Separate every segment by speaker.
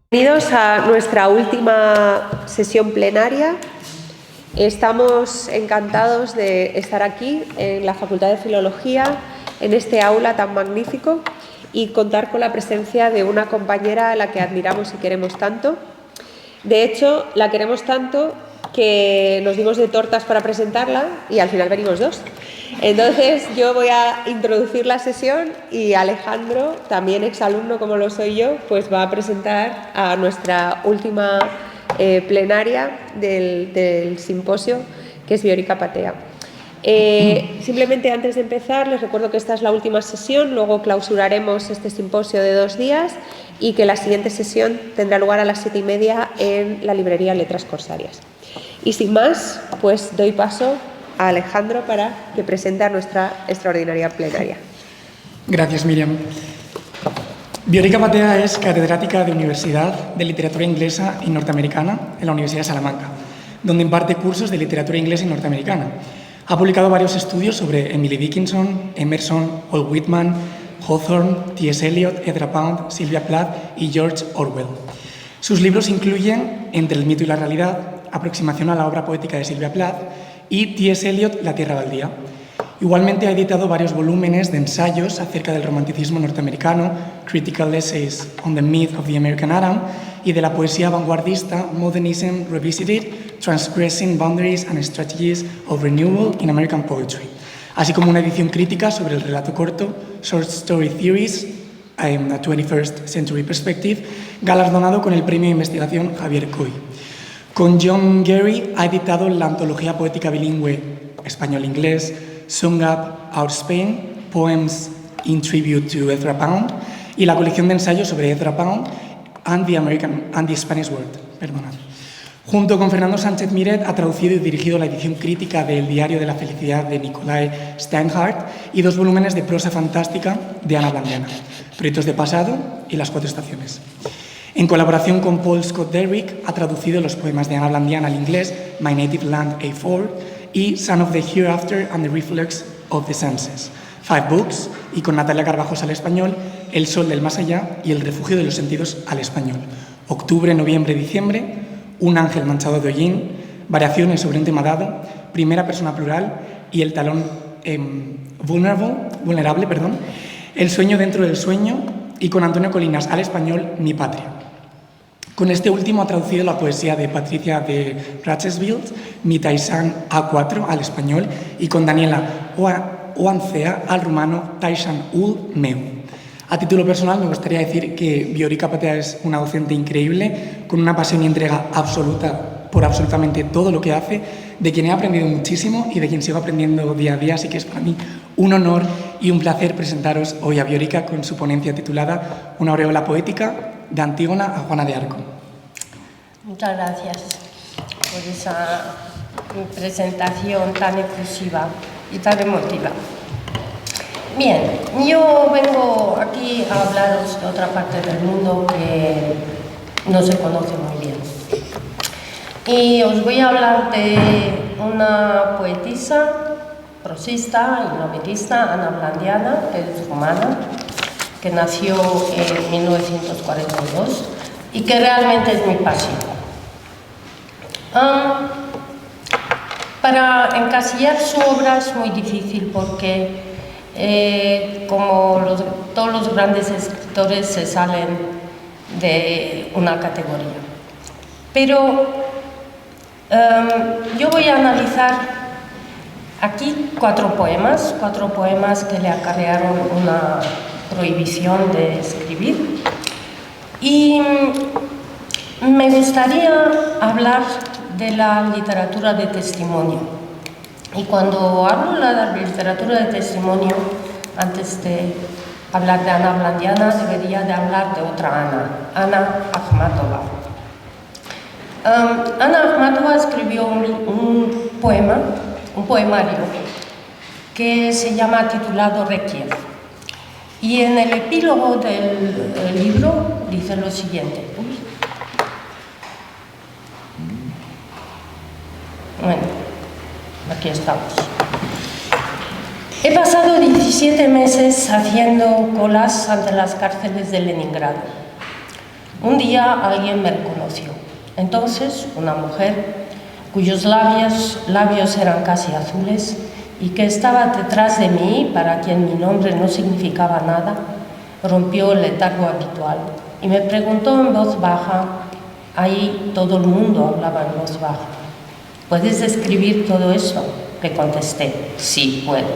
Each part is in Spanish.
Speaker 1: Bienvenidos a nuestra última sesión plenaria. Estamos encantados de estar aquí en la Facultad de Filología, en este aula tan magnífico, y contar con la presencia de una compañera a la que admiramos y queremos tanto. De hecho, la queremos tanto que nos dimos de tortas para presentarla y al final venimos dos. Entonces yo voy a introducir la sesión y Alejandro, también exalumno como lo soy yo, pues va a presentar a nuestra última plenaria del simposio, que es Viorica Patea. Simplemente antes de empezar les recuerdo que esta es la última sesión, luego clausuraremos este simposio de 2 días y que la siguiente sesión tendrá lugar a las 7:30 en la librería Letras Corsarias. Y sin más, pues doy paso a Alejandro para que presente a nuestra extraordinaria plenaria.
Speaker 2: Gracias, Miriam. Viorica Patea es catedrática de Universidad de Literatura Inglesa y Norteamericana en la Universidad de Salamanca, donde imparte cursos de literatura inglesa y norteamericana. Ha publicado varios estudios sobre Emily Dickinson, Emerson, Walt Whitman, Hawthorne, T.S. Eliot, Ezra Pound, Sylvia Plath y George Orwell. Sus libros incluyen Entre el mito y la realidad, Aproximación a la obra poética de Sylvia Plath y T.S. Eliot, La tierra baldía. Igualmente ha editado varios volúmenes de ensayos acerca del romanticismo norteamericano, Critical Essays on the Myth of the American Adam, y de la poesía vanguardista Modernism Revisited, Transgressing Boundaries and Strategies of Renewal in American Poetry, así como una edición crítica sobre el relato corto Short Story Theories, a 21st Century Perspective, galardonado con el premio de investigación Javier Coy. Con John Gary ha editado la antología poética bilingüe español-inglés Sung Up Our Spain, Poems in Tribute to Ezra Pound, y la colección de ensayos sobre Ezra Pound and the Spanish World. Junto con Fernando Sánchez Miret ha traducido y dirigido la edición crítica de El diario de la felicidad de Nikolai Steinhardt y 2 volúmenes de prosa fantástica de Ana Blandiana, Proyectos de pasado y Las 4 estaciones. En colaboración con Paul Scott Derrick ha traducido los poemas de Ana Blandiana al inglés My Native Land A4 y Son of the Hereafter and the Reflex of the Senses, 5 books, y con Natalia Carvajos al español El sol del más allá y El refugio de los sentidos al español, octubre, noviembre, diciembre, Un ángel manchado de hollín, Variaciones sobre un tema dado, Primera persona plural y El talón vulnerable, El sueño dentro del sueño, y con Antonio Colinas al español Mi patria. Con este último ha traducido la poesía de Patricia de Ratchesfield, Mi Taisan A4 al español, y con Daniela Oancea al rumano Taisan Ul Meu. A título personal me gustaría decir que Viorica Patea es una docente increíble, con una pasión y entrega absoluta por absolutamente todo lo que hace, de quien he aprendido muchísimo y de quien sigo aprendiendo día a día, así que es para mí un honor y un placer presentaros hoy a Viorica con su ponencia titulada Una aureola poética, de Antígona a Juana de Arco.
Speaker 3: Muchas gracias por esa presentación tan efusiva y tan emotiva. Bien, yo vengo aquí a hablaros de otra parte del mundo que no se conoce muy bien. Y os voy a hablar de una poetisa, prosista y novelista, Ana Blandiana, que es rumana, que nació en 1942 y que realmente es mi pasión. Para encasillar su obra es muy difícil porque, como todos los grandes escritores, se salen de una categoría. Pero yo voy a analizar aquí 4 poemas que le acarrearon una prohibición de escribir, y me gustaría hablar de la literatura de testimonio. Y cuando hablo de la literatura de testimonio, antes de hablar de Ana Blandiana, debería de hablar de otra Ana, Ana Akhmatova. Ana Akhmatova escribió un poemario que se llama titulado Requiem. Y en el epílogo del libro dice lo siguiente. Bueno, aquí estamos. He pasado 17 meses haciendo colas ante las cárceles de Leningrado. Un día alguien me reconoció. Entonces, una mujer cuyos labios eran casi azules y que estaba detrás de mí, para quien mi nombre no significaba nada, rompió el letargo habitual y me preguntó en voz baja. Ahí todo el mundo hablaba en voz baja. ¿Puedes describir todo eso? Le contesté, sí, puedo.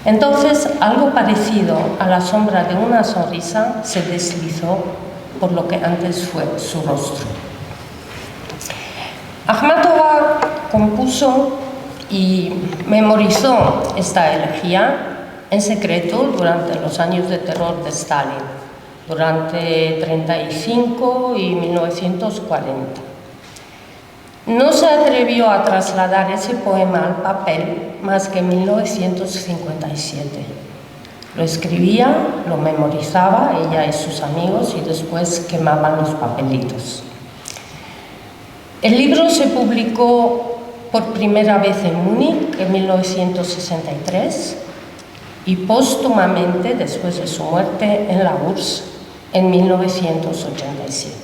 Speaker 3: Entonces, algo parecido a la sombra de una sonrisa se deslizó por lo que antes fue su rostro. Akhmatova compuso y memorizó esta elegía en secreto durante los años de terror de Stalin, durante 1935 y 1940. No se atrevió a trasladar ese poema al papel más que en 1957. Lo escribía, lo memorizaba ella y sus amigos y después quemaban los papelitos. El libro se publicó por primera vez en Múnich en 1963 y póstumamente, después de su muerte, en la URSS en 1987.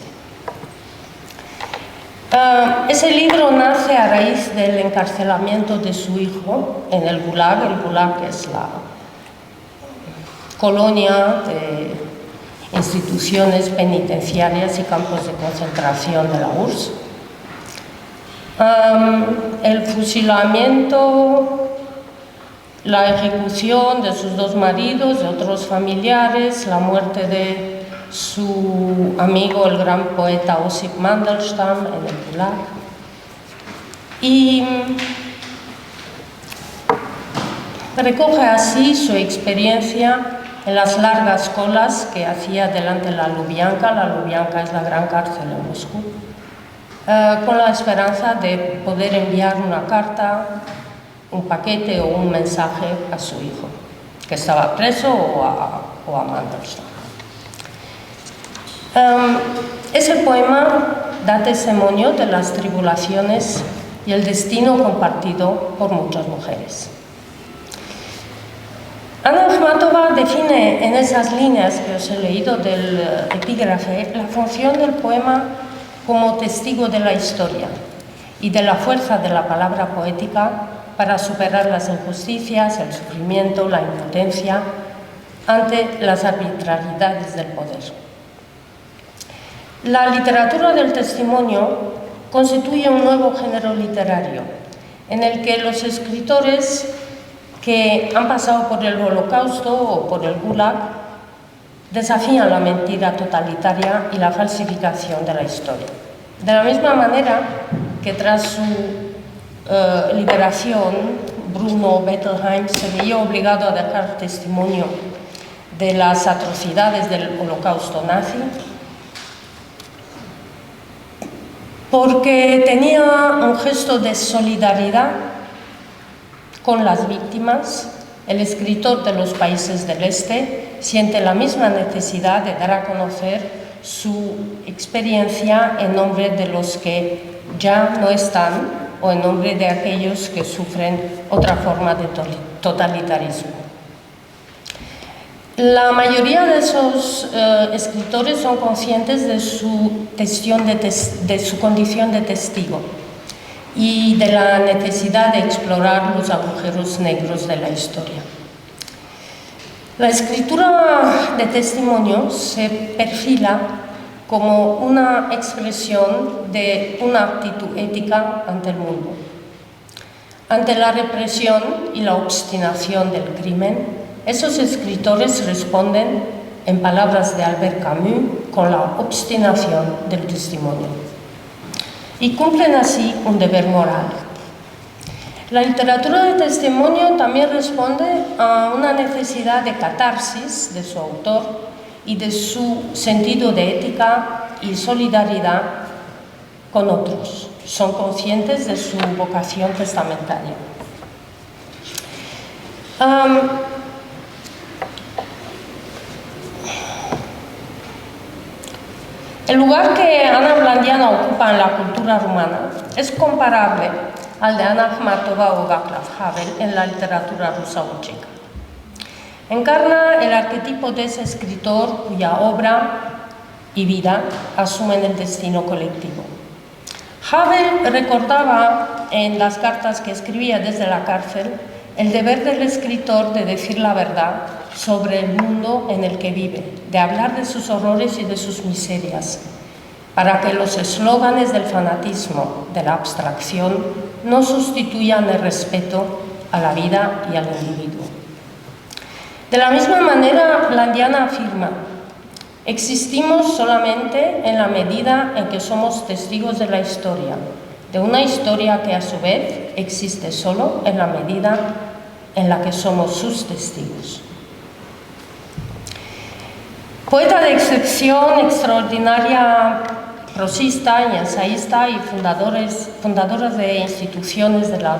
Speaker 3: Ese libro nace a raíz del encarcelamiento de su hijo en el Gulag. El Gulag es la colonia de instituciones penitenciarias y campos de concentración de la URSS. El fusilamiento, la ejecución de sus dos maridos, de otros familiares, la muerte de su amigo, el gran poeta Osip Mandelstam, en el Gulag. Y recoge así su experiencia en las largas colas que hacía delante de la Lubyanka. La Lubyanka es la gran cárcel en Moscú, con la esperanza de poder enviar una carta, un paquete o un mensaje a su hijo, que estaba preso, o a Mandelstam. Ese poema da testimonio de las tribulaciones y el destino compartido por muchas mujeres. Anna Akhmatova define en esas líneas que os he leído del epígrafe la función del poema como testigo de la historia y de la fuerza de la palabra poética para superar las injusticias, el sufrimiento, la impotencia ante las arbitrariedades del poder. La literatura del testimonio constituye un nuevo género literario en el que los escritores que han pasado por el Holocausto o por el Gulag desafían la mentira totalitaria y la falsificación de la historia. De la misma manera que tras su liberación, Bruno Bettelheim se veía obligado a dejar testimonio de las atrocidades del Holocausto nazi, porque tenía un gesto de solidaridad con las víctimas. El escritor de los países del Este siente la misma necesidad de dar a conocer su experiencia en nombre de los que ya no están o en nombre de aquellos que sufren otra forma de totalitarismo. La mayoría de esos escritores son conscientes de su condición de testigo y de la necesidad de explorar los agujeros negros de la historia. La escritura de testimonio se perfila como una expresión de una actitud ética ante el mundo. Ante la represión y la obstinación del crimen, esos escritores responden, en palabras de Albert Camus, con la obstinación del testimonio. Y cumplen así un deber moral. La literatura de testimonio también responde a una necesidad de catarsis de su autor y de su sentido de ética y solidaridad con otros. Son conscientes de su vocación testamentaria. El lugar que Anna Blandiana ocupa en la cultura rumana es comparable al de Anna Akhmatova o Václav Havel en la literatura rusa o checa. Encarna el arquetipo de ese escritor cuya obra y vida asumen el destino colectivo. Havel recordaba en las cartas que escribía desde la cárcel el deber del escritor de decir la verdad sobre el mundo en el que vive, de hablar de sus horrores y de sus miserias, para que los eslóganes del fanatismo, de la abstracción, no sustituyan el respeto a la vida y al individuo. De la misma manera, Blandiana afirma: existimos solamente en la medida en que somos testigos de la historia, de una historia que a su vez existe solo en la medida en la que somos sus testigos. Poeta de excepción, extraordinaria prosista y ensayista y fundadora de instituciones de la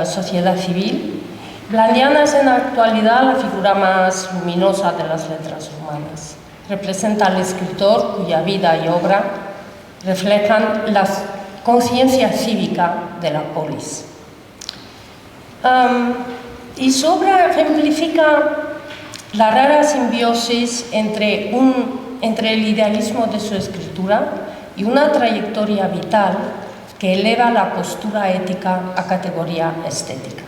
Speaker 3: sociedad civil, Blandiana es en la actualidad la figura más luminosa de las letras humanas. Representa al escritor cuya vida y obra reflejan la conciencia cívica de la polis. Y su obra ejemplifica la rara simbiosis entre el idealismo de su escritura y una trayectoria vital que eleva la postura ética a categoría estética.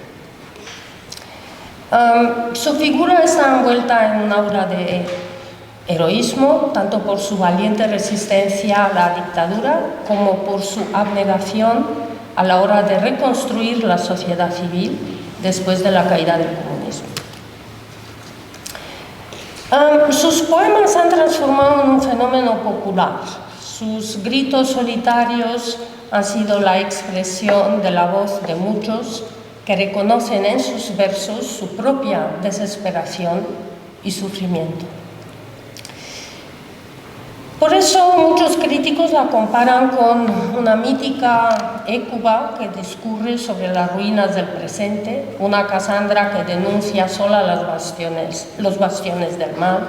Speaker 3: Su figura está envuelta en un aura de heroísmo, tanto por su valiente resistencia a la dictadura como por su abnegación a la hora de reconstruir la sociedad civil después de la caída del comunismo. Sus poemas se han transformado en un fenómeno popular. Sus gritos solitarios han sido la expresión de la voz de muchos que reconocen en sus versos su propia desesperación y sufrimiento. Por eso muchos críticos la comparan con una mítica hécuba que discurre sobre las ruinas del presente, una Casandra que denuncia sola los bastiones del mal,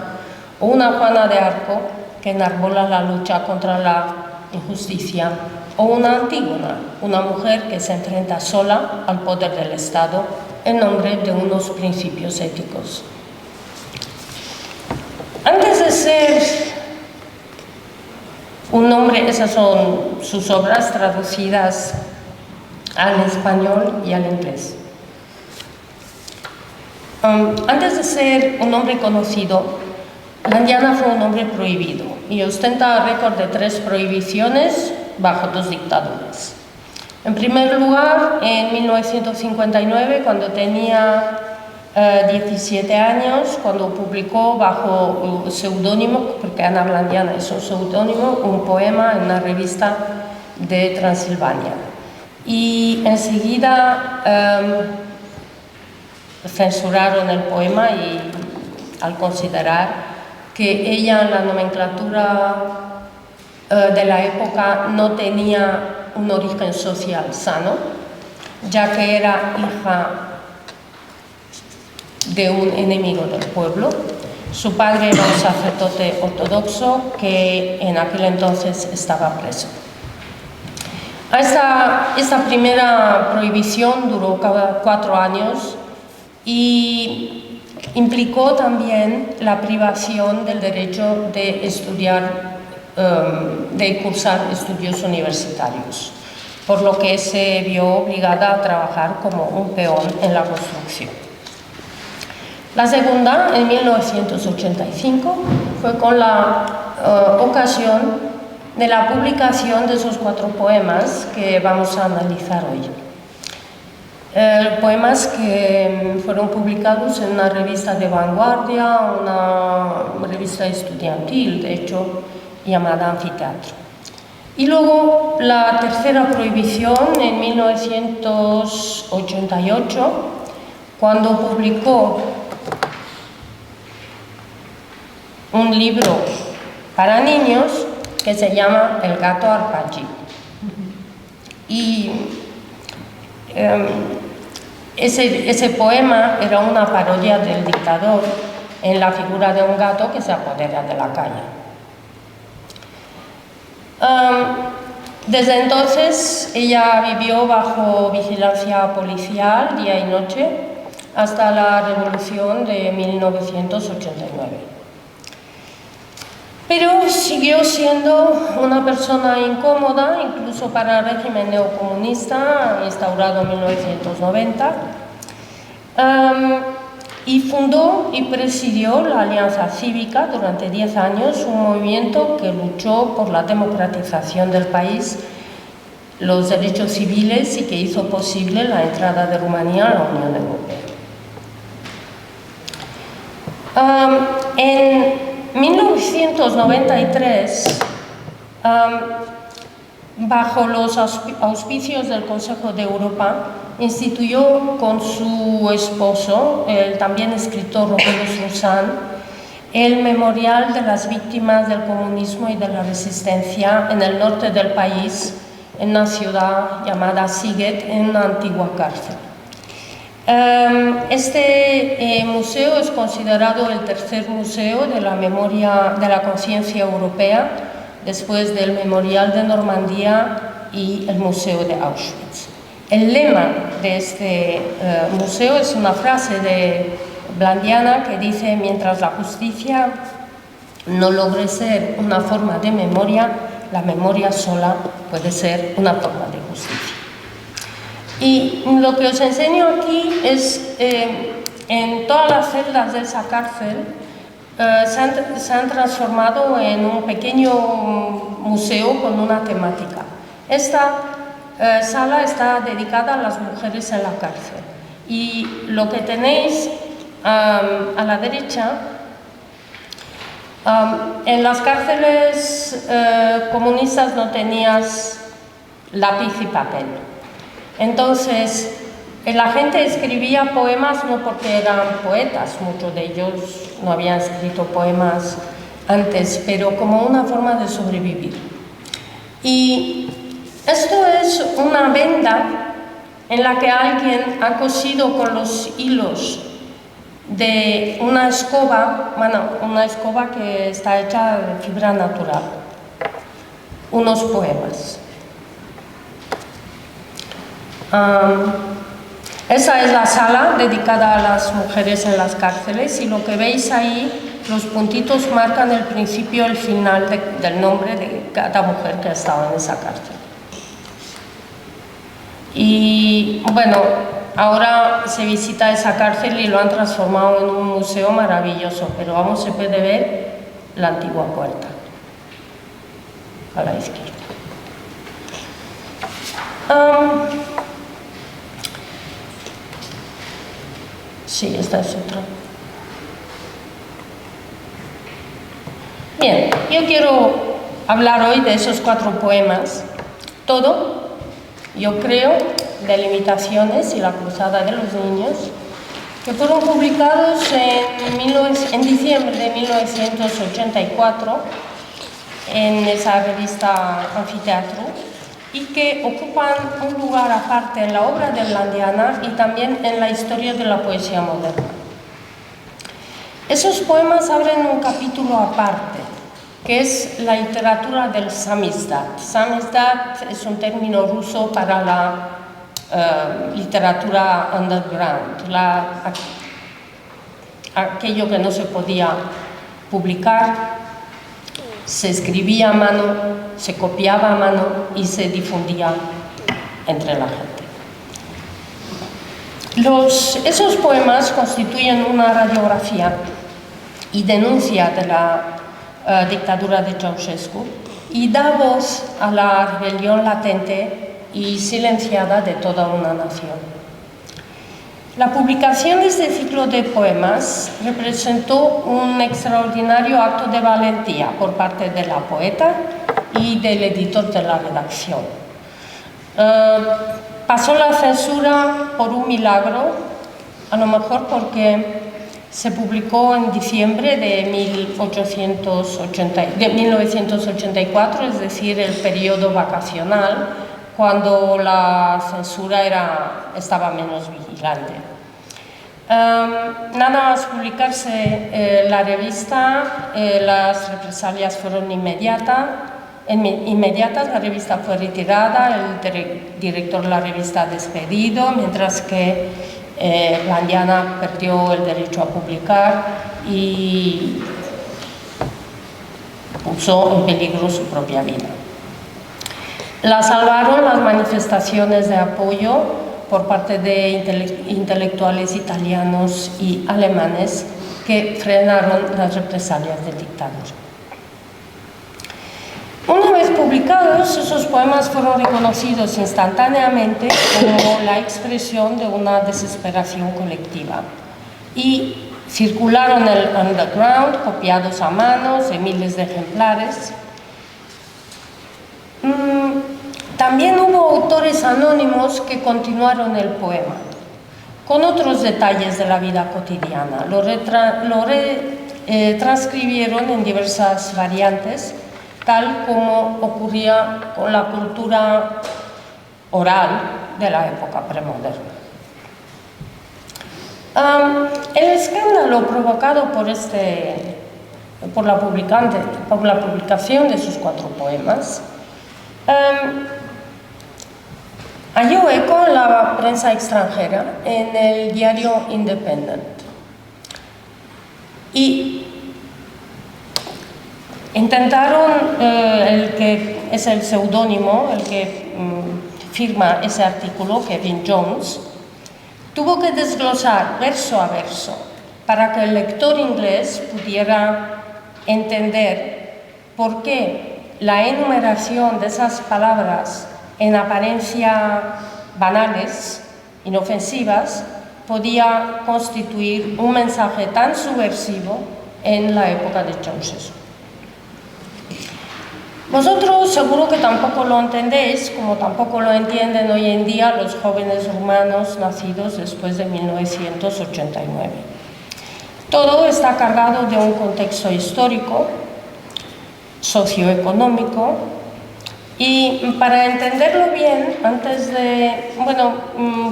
Speaker 3: o una Juana de Arco que enarbola la lucha contra la injusticia, o una Antígona, una mujer que se enfrenta sola al poder del Estado en nombre de unos principios éticos. Antes de ser un nombre, esas son sus obras traducidas al español y al inglés. Antes de ser un hombre conocido, Blandiana fue un hombre prohibido y ostenta récord de 3 prohibiciones bajo 2 dictaduras. En primer lugar, en 1959, cuando tenía 17 años, cuando publicó bajo seudónimo, porque Ana Blandiana es un seudónimo, un poema en una revista de Transilvania. Y enseguida censuraron el poema y al considerar que ella en la nomenclatura de la época no tenía un origen social sano, ya que era hija de un enemigo del pueblo. Su padre era un sacerdote ortodoxo que en aquel entonces estaba preso. Esta primera prohibición duró 4 años y implicó también la privación del derecho de estudiar, de cursar estudios universitarios, por lo que se vio obligada a trabajar como un peón en la construcción. La segunda, en 1985, fue con la ocasión de la publicación de esos 4 poemas que vamos a analizar hoy. Poemas que fueron publicados en una revista de vanguardia, una revista estudiantil, de hecho, llamada Anfiteatro. Y luego la tercera prohibición, en 1988, cuando publicó un libro para niños que se llama El gato Arpaggi. Y ese poema era una parodia del dictador en la figura de un gato que se apodera de la calle. Desde entonces ella vivió bajo vigilancia policial día y noche hasta la revolución de 1989. Pero siguió siendo una persona incómoda, incluso para el régimen neocomunista instaurado en 1990. Y fundó y presidió la Alianza Cívica durante 10 años, un movimiento que luchó por la democratización del país, los derechos civiles y que hizo posible la entrada de Rumanía a la Unión Europea. En 1993, bajo los auspicios del Consejo de Europa, instituyó con su esposo, el también escritor Roberto Susan, el Memorial de las Víctimas del Comunismo y de la Resistencia en el norte del país, en una ciudad llamada Siget, en una antigua cárcel. Este museo es considerado el tercer museo de la memoria de la conciencia europea, después del Memorial de Normandía y el Museo de Auschwitz. El lema de este museo es una frase de Blandiana que dice: mientras la justicia no logre ser una forma de memoria, la memoria sola puede ser una forma de justicia. Y lo que os enseño aquí es, en todas las celdas de esa cárcel, se han transformado en un pequeño museo con una temática. Esta sala está dedicada a las mujeres en la cárcel. Y lo que tenéis a la derecha, en las cárceles comunistas no tenías lápiz y papel. Entonces, la gente escribía poemas no porque eran poetas, muchos de ellos no habían escrito poemas antes, pero como una forma de sobrevivir. Y esto es una venda en la que alguien ha cosido con los hilos de una escoba, una escoba que está hecha de fibra natural, unos poemas. Esa es la sala dedicada a las mujeres en las cárceles y lo que veis ahí, los puntitos marcan el principio y el final del nombre de cada mujer que ha estado en esa cárcel. Y bueno, ahora se visita esa cárcel y lo han transformado en un museo maravilloso, pero aún se puede ver la antigua puerta a la izquierda. Sí, esta es otra. Bien, yo quiero hablar hoy de esos 4 poemas. Todo, yo creo, de limitaciones y la cruzada de los niños, que fueron publicados en diciembre de 1984 en esa revista Anfiteatro, y que ocupan un lugar aparte en la obra de Blandiana y también en la historia de la poesía moderna. Esos poemas abren un capítulo aparte, que es la literatura del samizdat. Samizdat es un término ruso para la literatura underground, aquello que no se podía publicar, se escribía a mano, se copiaba a mano y se difundía entre la gente. Esos poemas constituyen una radiografía y denuncia de la dictadura de Ceausescu y da voz a la rebelión latente y silenciada de toda una nación. La publicación de este ciclo de poemas representó un extraordinario acto de valentía por parte de la poeta y del editor de la redacción. Pasó la censura por un milagro, a lo mejor porque se publicó en diciembre de 1984, es decir, el periodo vacacional, cuando la censura estaba menos vigilante. Nada más publicarse la revista, las represalias fueron inmediatas, la revista fue retirada, el director de la revista despedido, mientras que Blandiana perdió el derecho a publicar y puso en peligro su propia vida. La salvaron las manifestaciones de apoyo por parte de intelectuales italianos y alemanes que frenaron las represalias del dictador. Una vez publicados, esos poemas fueron reconocidos instantáneamente como la expresión de una desesperación colectiva y circularon en el underground, copiados a manos en miles de ejemplares. También hubo autores anónimos que continuaron el poema con otros detalles de la vida cotidiana. Lo transcribieron en diversas variantes, tal como ocurría con la cultura oral de la época premoderna. El escándalo provocado por la publicación de sus 4 poemas halló eco en la prensa extranjera, en el diario Independent. Y intentaron, el que es el seudónimo, el que firma ese artículo, Kevin Jones, tuvo que desglosar verso a verso para que el lector inglés pudiera entender por qué la enumeración de esas palabras en apariencia banales, inofensivas, podía constituir un mensaje tan subversivo en la época de Ceausescu. Vosotros seguro que tampoco lo entendéis, como tampoco lo entienden hoy en día los jóvenes rumanos nacidos después de 1989. Todo está cargado de un contexto histórico, socioeconómico, y para entenderlo bien,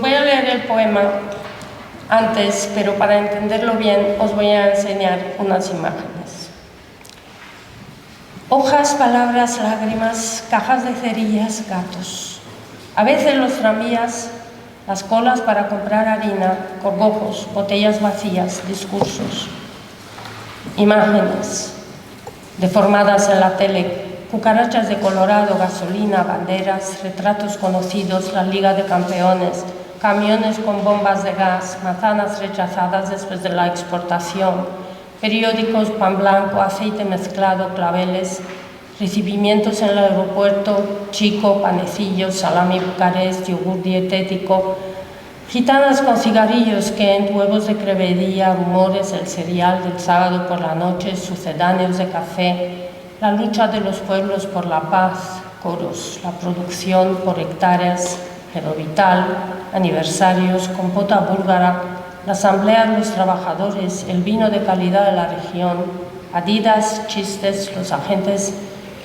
Speaker 3: voy a leer el poema antes, pero para entenderlo bien os voy a enseñar unas imágenes. Hojas, palabras, lágrimas, cajas de cerillas, gatos. A veces los tranvías, las colas para comprar harina, gorgojos, botellas vacías, discursos. Imágenes deformadas en la tele, cucarachas de Colorado, gasolina, banderas, retratos conocidos, la Liga de Campeones, camiones con bombas de gas, manzanas rechazadas después de la exportación, periódicos, pan blanco, aceite mezclado, claveles, recibimientos en el aeropuerto, chico, panecillos, salami bucarest, yogur dietético, gitanas con cigarrillos, Kent, huevos de crevería, rumores, el cereal del sábado por la noche, sucedáneos de café, la lucha de los pueblos por la paz, coros, la producción por hectáreas, Gerovital, aniversarios, compota búlgara, la asamblea de los trabajadores, el vino de calidad de la región, Adidas, chistes, los agentes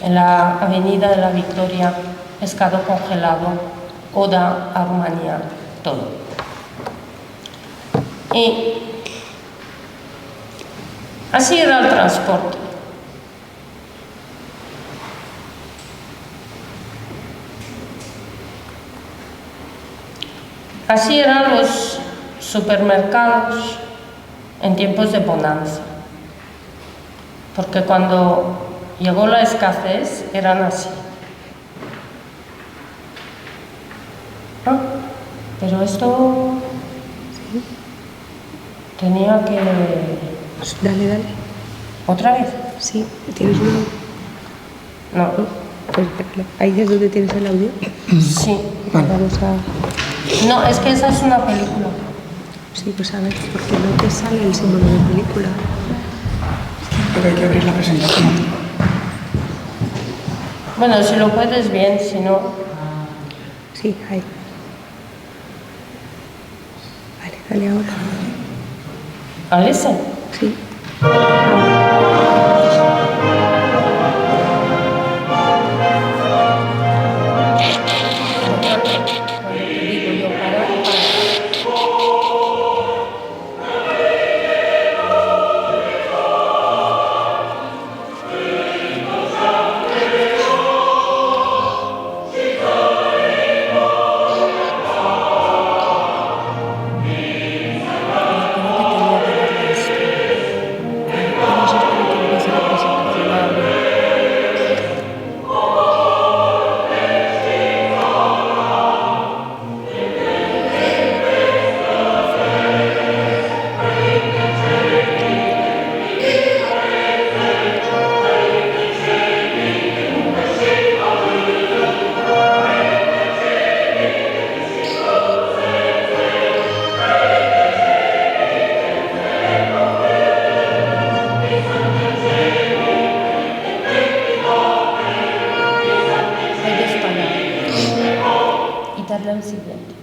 Speaker 3: en la avenida de la Victoria, pescado congelado, oda a Rumanía, todo. Y así era el transporte. Así eran los supermercados en tiempos de bonanza, porque cuando llegó la escasez eran así. ¿No? Pero esto tenía que...
Speaker 1: Dale.
Speaker 3: ¿Otra vez?
Speaker 1: Sí, ¿tienes un audio?
Speaker 3: No.
Speaker 1: Pues espéralo. Ahí es donde tienes el audio.
Speaker 3: Sí.
Speaker 1: Vamos a...
Speaker 3: No, es que esa es una película.
Speaker 1: Sí, pues a ver, porque no te sale el símbolo de película.
Speaker 2: Pero hay que abrir la presentación.
Speaker 3: Bueno, si lo puedes bien, si no...
Speaker 1: Sí, ahí. Vale, dale ahora.
Speaker 3: ¿A ese?
Speaker 1: Sí.
Speaker 3: siguiente.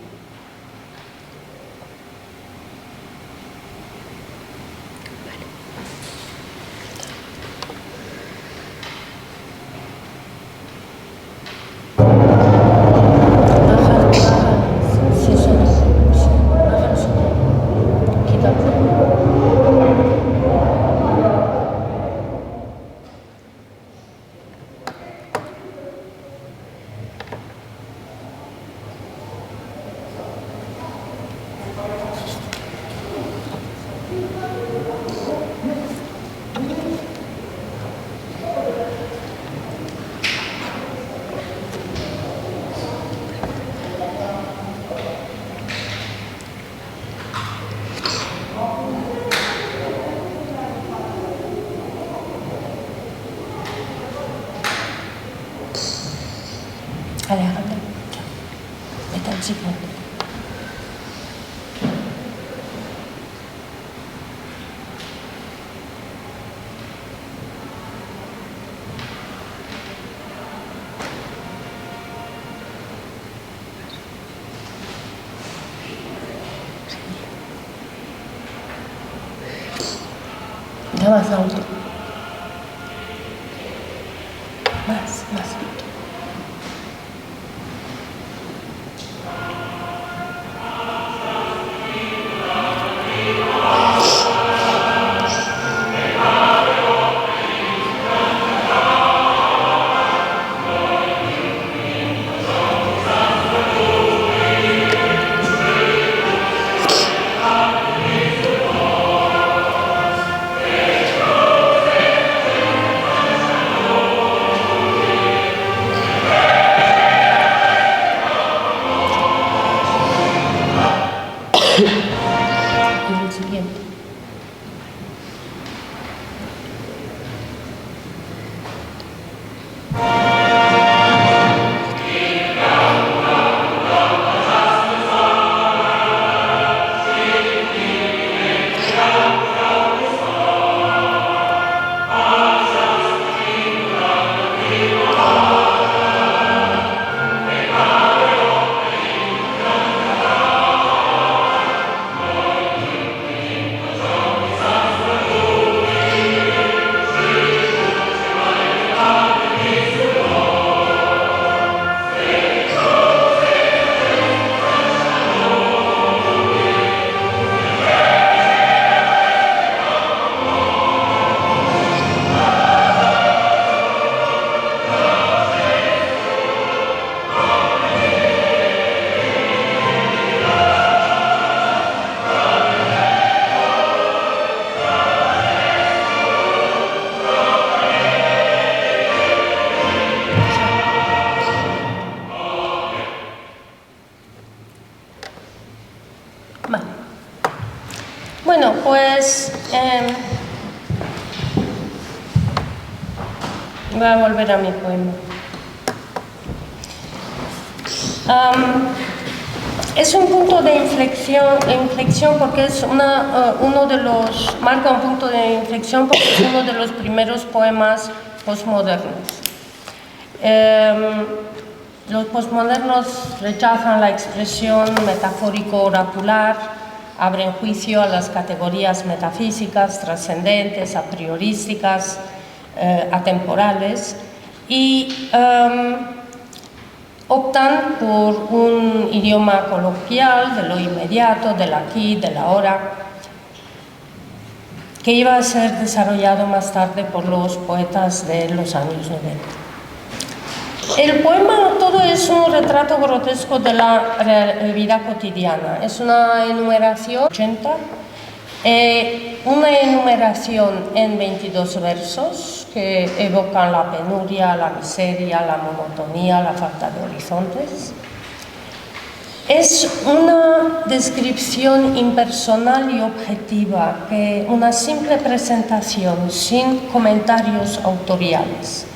Speaker 3: Alejandra, vete al siguiente. Ya más alto. Más alto. Y el siguiente. Vale. Bueno, pues voy a volver a mi poema. Es un punto de inflexión porque es marca un punto de inflexión porque es uno de los primeros poemas postmodernos. Los postmodernos rechazan la expresión metafórico-oracular, abren juicio a las categorías metafísicas, trascendentes, a priorísticas, atemporales y optan por un idioma coloquial de lo inmediato, del aquí, del ahora, que iba a ser desarrollado más tarde por los poetas de los años 90. El poema todo es un retrato grotesco de la vida cotidiana. Es una enumeración 80, una enumeración en 22 versos que evocan la penuria, la miseria, la monotonía, la falta de horizontes. Es una descripción impersonal y objetiva, una simple presentación sin comentarios autoriales.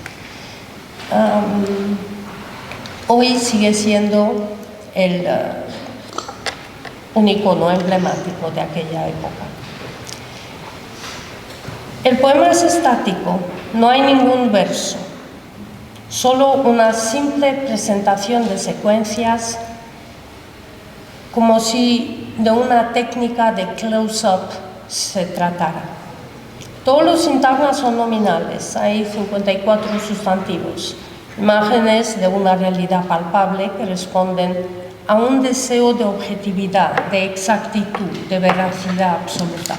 Speaker 3: Hoy sigue siendo un icono emblemático de aquella época. El poema es estático, no hay ningún verso, solo una simple presentación de secuencias como si de una técnica de close-up se tratara. Todos los sintagmas son nominales, hay 54 sustantivos, imágenes de una realidad palpable que responden a un deseo de objetividad, de exactitud, de veracidad absoluta.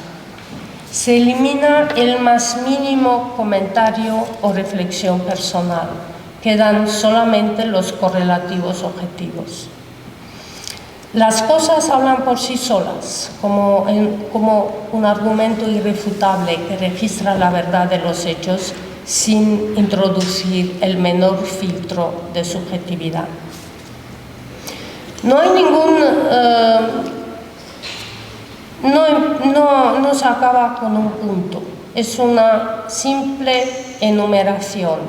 Speaker 3: Se elimina el más mínimo comentario o reflexión personal, quedan solamente los correlativos objetivos. Las cosas hablan por sí solas, como un argumento irrefutable que registra la verdad de los hechos sin introducir el menor filtro de subjetividad. No hay no se acaba con un punto, es una simple enumeración,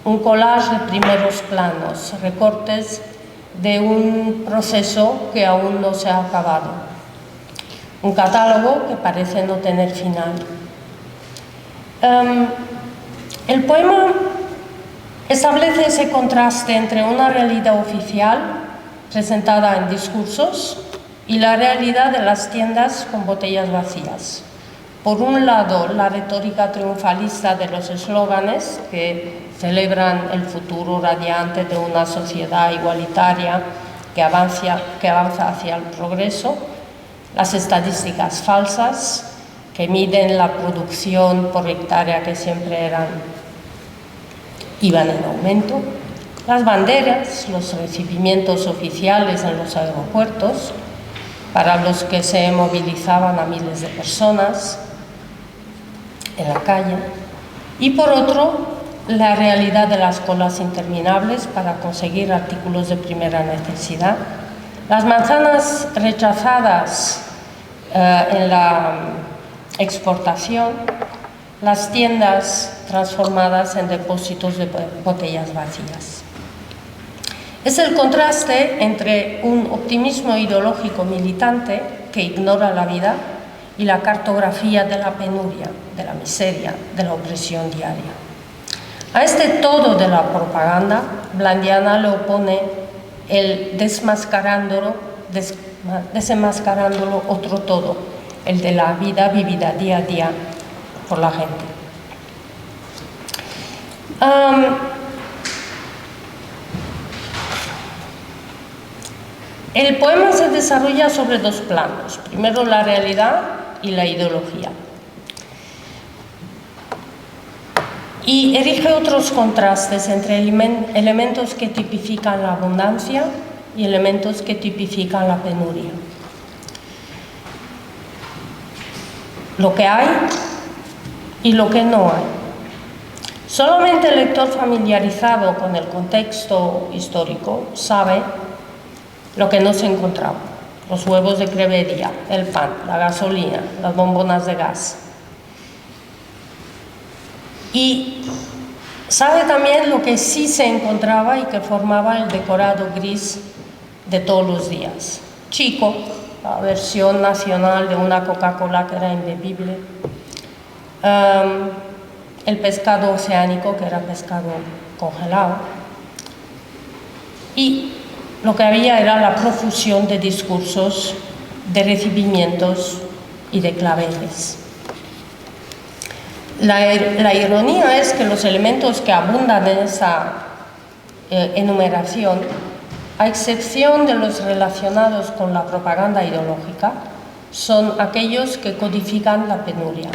Speaker 3: un collage de primeros planos, recortes de un proceso que aún no se ha acabado, un catálogo que parece no tener final. El poema establece ese contraste entre una realidad oficial presentada en discursos y la realidad de las tiendas con botellas vacías. Por un lado, la retórica triunfalista de los eslóganes que celebran el futuro radiante de una sociedad igualitaria que avanza hacia el progreso, las estadísticas falsas que miden la producción por hectárea que siempre iban en aumento, las banderas, los recibimientos oficiales en los aeropuertos, para los que se movilizaban a miles de personas en la calle, y por otro, la realidad de las colas interminables para conseguir artículos de primera necesidad, las manzanas rechazadas en la exportación, las tiendas transformadas en depósitos de botellas vacías. Es el contraste entre un optimismo ideológico militante que ignora la vida y la cartografía de la penuria, de la miseria, de la opresión diaria. A este todo de la propaganda, Blandiana le opone el desenmascarándolo otro todo, el de la vida vivida día a día por la gente. El poema se desarrolla sobre dos planos, primero la realidad y la ideología. Y erige otros contrastes entre elementos que tipifican la abundancia y elementos que tipifican la penuria. Lo que hay y lo que no hay. Solamente el lector familiarizado con el contexto histórico sabe lo que no se encontraba: los huevos de crevería, el pan, la gasolina, las bombonas de gas. Y sabe también lo que sí se encontraba y que formaba el decorado gris de todos los días. Chico, la versión nacional de una Coca-Cola que era imbebible. El pescado oceánico, que era pescado congelado. Y lo que había era la profusión de discursos, de recibimientos y de claveles. La ironía es que los elementos que abundan en esa enumeración, a excepción de los relacionados con la propaganda ideológica, son aquellos que codifican la penuria.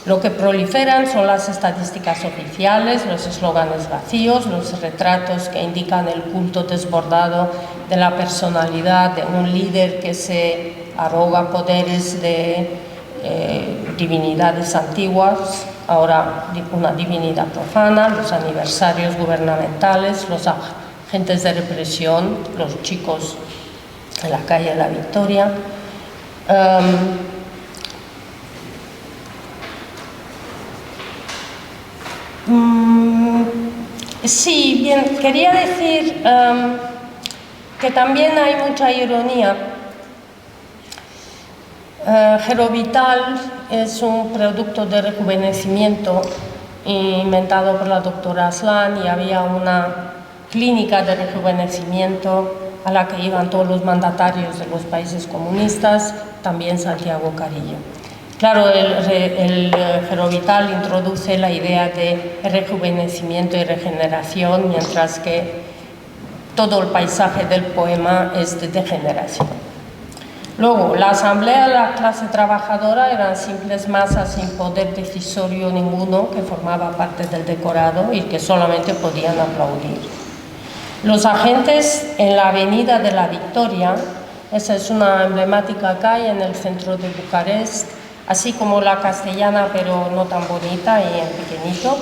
Speaker 3: Lo que proliferan son las estadísticas oficiales, los eslóganes vacíos, los retratos que indican el culto desbordado de la personalidad de un líder que se arroga poderes de divinidades antiguas, ahora una divinidad profana, los aniversarios gubernamentales, los agentes de represión, los chicos en la calle de la Victoria. Sí, bien, quería decir que también hay mucha ironía. Gerovital es un producto de rejuvenecimiento inventado por la doctora Aslan, y había una clínica de rejuvenecimiento a la que iban todos los mandatarios de los países comunistas, también Santiago Carillo. Claro, el Gerovital introduce la idea de rejuvenecimiento y regeneración, mientras que todo el paisaje del poema es de degeneración. Luego, la asamblea de la clase trabajadora eran simples masas sin poder decisorio ninguno que formaba parte del decorado y que solamente podían aplaudir. Los agentes en la Avenida de la Victoria, esa es una emblemática calle en el centro de Bucarest, así como la Castellana, pero no tan bonita y en pequeñito,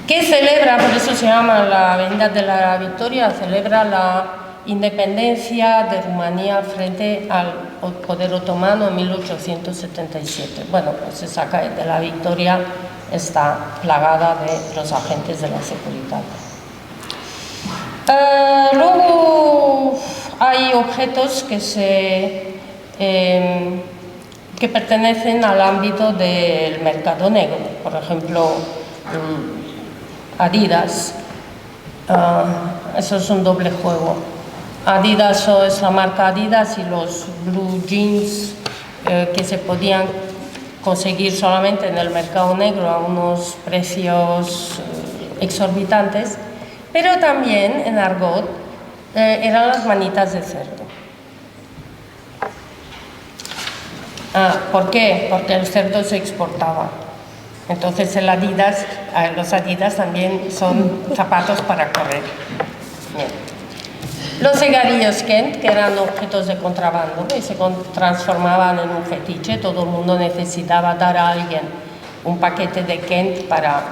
Speaker 3: que celebra, por eso se llama la Avenida de la Victoria, celebra la independencia de Rumanía frente al poder otomano en 1877. Bueno, pues esa calle de la Victoria está plagada de los agentes de la seguridad. Luego hay objetos que pertenecen al ámbito del mercado negro, por ejemplo, Adidas. Eso es un doble juego. Adidas es la marca Adidas y los blue jeans que se podían conseguir solamente en el mercado negro a unos precios exorbitantes, pero también en argot eran las manitas de cerdo. ¿Por qué? Porque el cerdo se exportaba. Entonces los Adidas también son zapatos para correr. Bien. Los cigarrillos Kent, que eran objetos de contrabando y se transformaban en un fetiche. Todo el mundo necesitaba dar a alguien un paquete de Kent para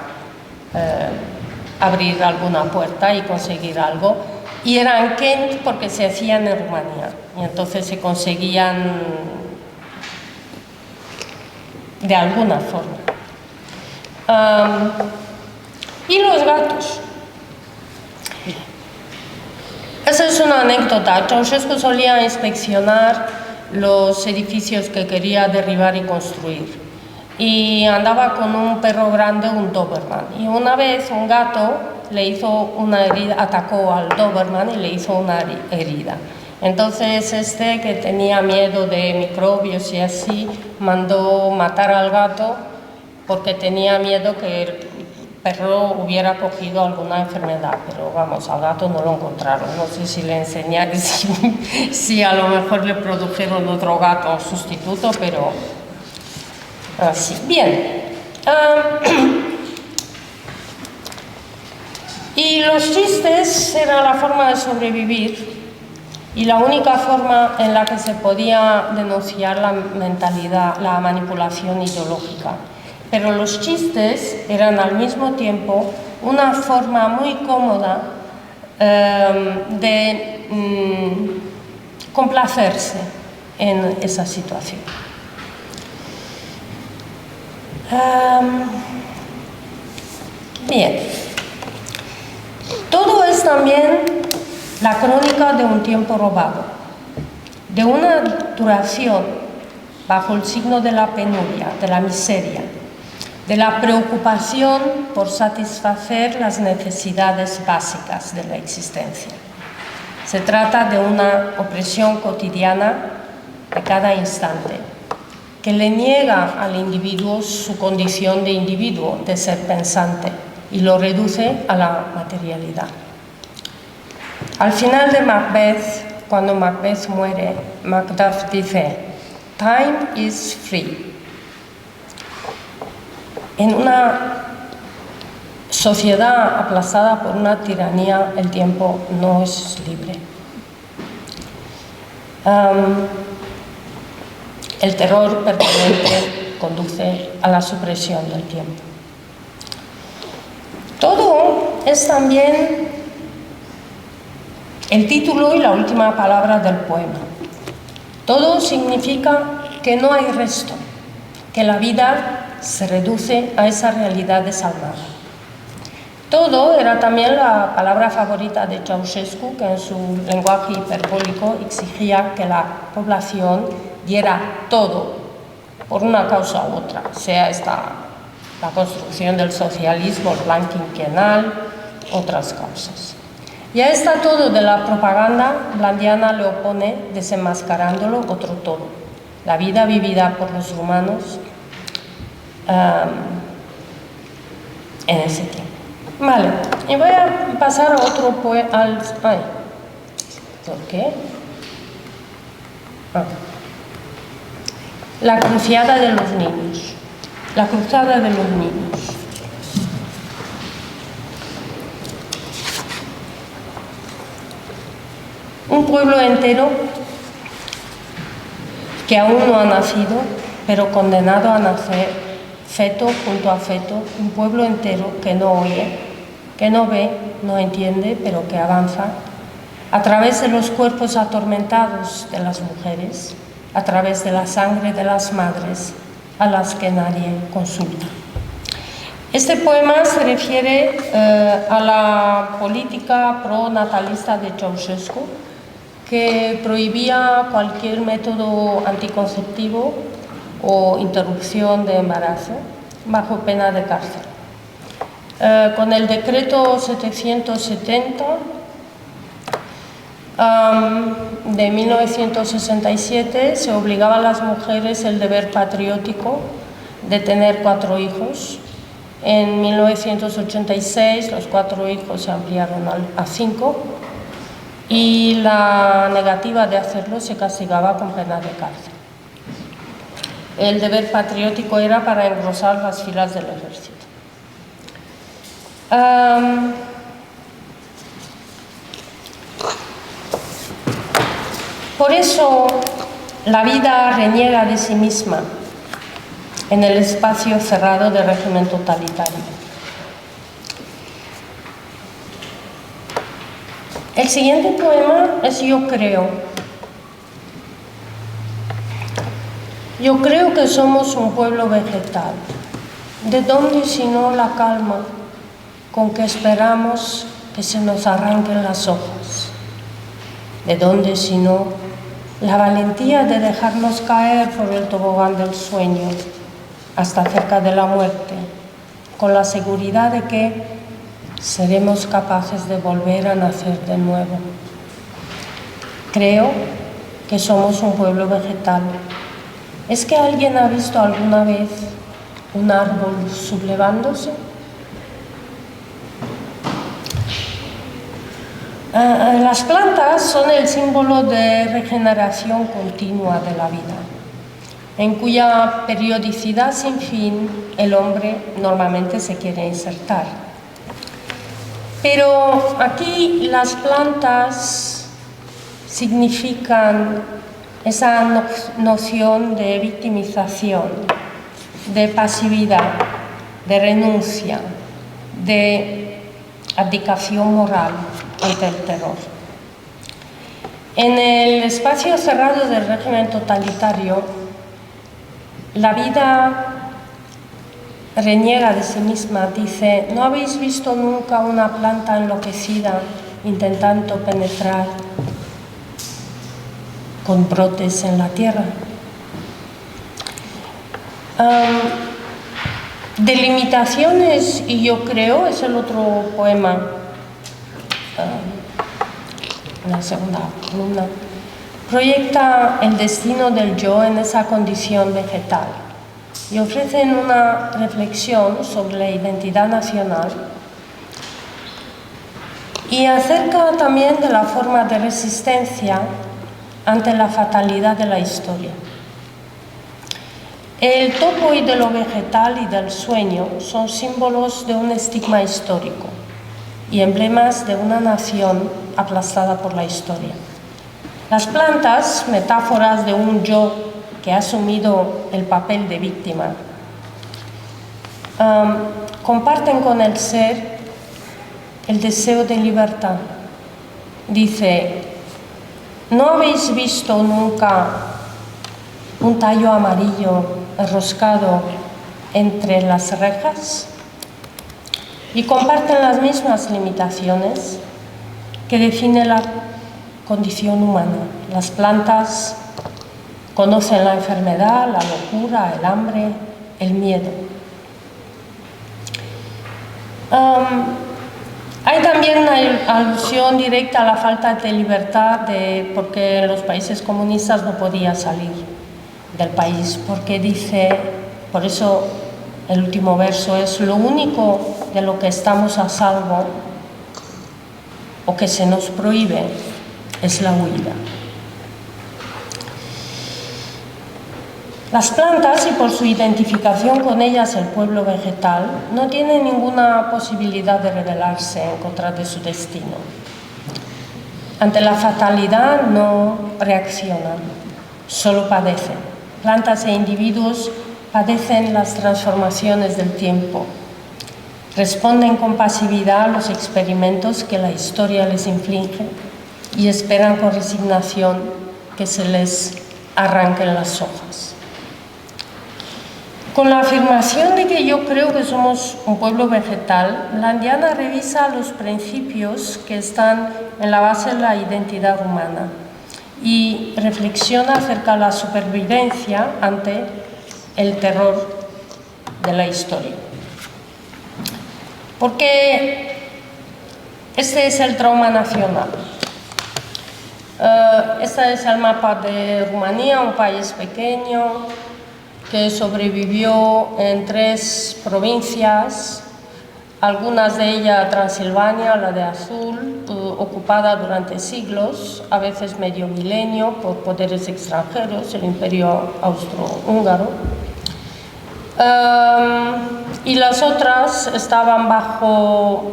Speaker 3: abrir alguna puerta y conseguir algo. Y eran Kent porque se hacían en Rumanía y entonces se conseguían de alguna forma. Y los gatos. Esa es una anécdota. Ceausescu solía inspeccionar los edificios que quería derribar y construir. Y andaba con un perro grande, un Doberman. Y una vez un gato le hizo una herida, atacó al Doberman y le hizo una herida. Entonces que tenía miedo de microbios y así, mandó matar al gato porque tenía miedo que el perro hubiera cogido alguna enfermedad, pero vamos, al gato no lo encontraron. No sé si le enseñaron, si a lo mejor le produjeron otro gato sustituto, pero así. Bien. Y los chistes eran la forma de sobrevivir y la única forma en la que se podía denunciar la mentalidad, la manipulación ideológica. Pero los chistes eran al mismo tiempo una forma muy cómoda de complacerse en esa situación. Bien. Todo es también la crónica de un tiempo robado, de una duración bajo el signo de la penuria, de la miseria, de la preocupación por satisfacer las necesidades básicas de la existencia. Se trata de una opresión cotidiana de cada instante, que le niega al individuo su condición de individuo, de ser pensante, y lo reduce a la materialidad. Al final de Macbeth, cuando Macbeth muere, Macduff dice: "Time is free". En una sociedad aplastada por una tiranía, el tiempo no es libre. El terror permanente conduce a la supresión del tiempo. Todo es también el título y la última palabra del poema. Todo significa que no hay resto, que la vida se reduce a esa realidad desalmada. Todo era también la palabra favorita de Ceausescu, que en su lenguaje hiperbólico exigía que la población diera todo por una causa u otra, sea la construcción del socialismo, el plan quinquenal, otras causas. Y a esta todo de la propaganda, Blandiana le opone, desenmascarándolo, otro todo. La vida vivida por los rumanos en ese tiempo. Vale, y voy a pasar a otro poema. ¿Por qué? La cruzada de los niños. La cruzada de los niños. Un pueblo entero que aún no ha nacido, pero condenado a nacer, feto junto a feto, un pueblo entero que no oye, que no ve, no entiende, pero que avanza, a través de los cuerpos atormentados de las mujeres, a través de la sangre de las madres, a las que nadie consulta. Este poema se refiere a la política pro-natalista de Ceausescu, que prohibía cualquier método anticonceptivo o interrupción de embarazo bajo pena de cárcel. Con el decreto 770 de 1967 se obligaba a las mujeres el deber patriótico de tener 4 hijos. En 1986 los 4 hijos se ampliaron a 5 y la negativa de hacerlo se castigaba con pena de cárcel. El deber patriótico era para engrosar las filas del ejército. Por eso la vida reniega de sí misma en el espacio cerrado del régimen totalitario. El siguiente poema es Yo creo. Yo creo que somos un pueblo vegetal. ¿De dónde sino la calma con que esperamos que se nos arranquen las hojas? ¿De dónde sino la valentía de dejarnos caer por el tobogán del sueño hasta cerca de la muerte, con la seguridad de que seremos capaces de volver a nacer de nuevo? Creo que somos un pueblo vegetal. ¿Es que alguien ha visto alguna vez un árbol sublevándose? Las plantas son el símbolo de regeneración continua de la vida, en cuya periodicidad sin fin el hombre normalmente se quiere insertar. Pero aquí las plantas significan esa noción de victimización, de pasividad, de renuncia, de abdicación moral ante el terror. En el espacio cerrado del régimen totalitario, la vida reniega de sí misma, dice: ¿no habéis visto nunca una planta enloquecida intentando penetrar con brotes en la tierra? Delimitaciones y Yo creo es el otro poema, en la segunda columna. Proyecta el destino del yo en esa condición vegetal y ofrecen una reflexión sobre la identidad nacional y acerca también de la forma de resistencia ante la fatalidad de la historia. El topo y de lo vegetal y del sueño son símbolos de un estigma histórico y emblemas de una nación aplastada por la historia. Las plantas, metáforas de un yo que ha asumido el papel de víctima, comparten con el ser el deseo de libertad. Dice: ¿no habéis visto nunca un tallo amarillo enroscado entre las rejas? Y comparten las mismas limitaciones que define la condición humana. Las plantas conocen la enfermedad, la locura, el hambre, el miedo. Hay también una alusión directa a la falta de libertad, porque en los países comunistas no podía salir del país, porque dice, por eso el último verso es: lo único de lo que estamos a salvo o que se nos prohíbe es la huida. Las plantas, y por su identificación con ellas el pueblo vegetal, no tienen ninguna posibilidad de rebelarse en contra de su destino. Ante la fatalidad no reaccionan, solo padecen. Plantas e individuos padecen las transformaciones del tiempo, responden con pasividad a los experimentos que la historia les inflige y esperan con resignación que se les arranquen las hojas. Con la afirmación de que yo creo que somos un pueblo vegetal, Blandiana revisa los principios que están en la base de la identidad humana y reflexiona acerca de la supervivencia ante el terror de la historia. Porque este es el trauma nacional. Este es el mapa de Rumanía, un país pequeño que sobrevivió en 3 provincias, algunas de ellas Transilvania, la de azul, ocupada durante siglos, a veces medio milenio, por poderes extranjeros, el Imperio Austrohúngaro. Y las otras estaban bajo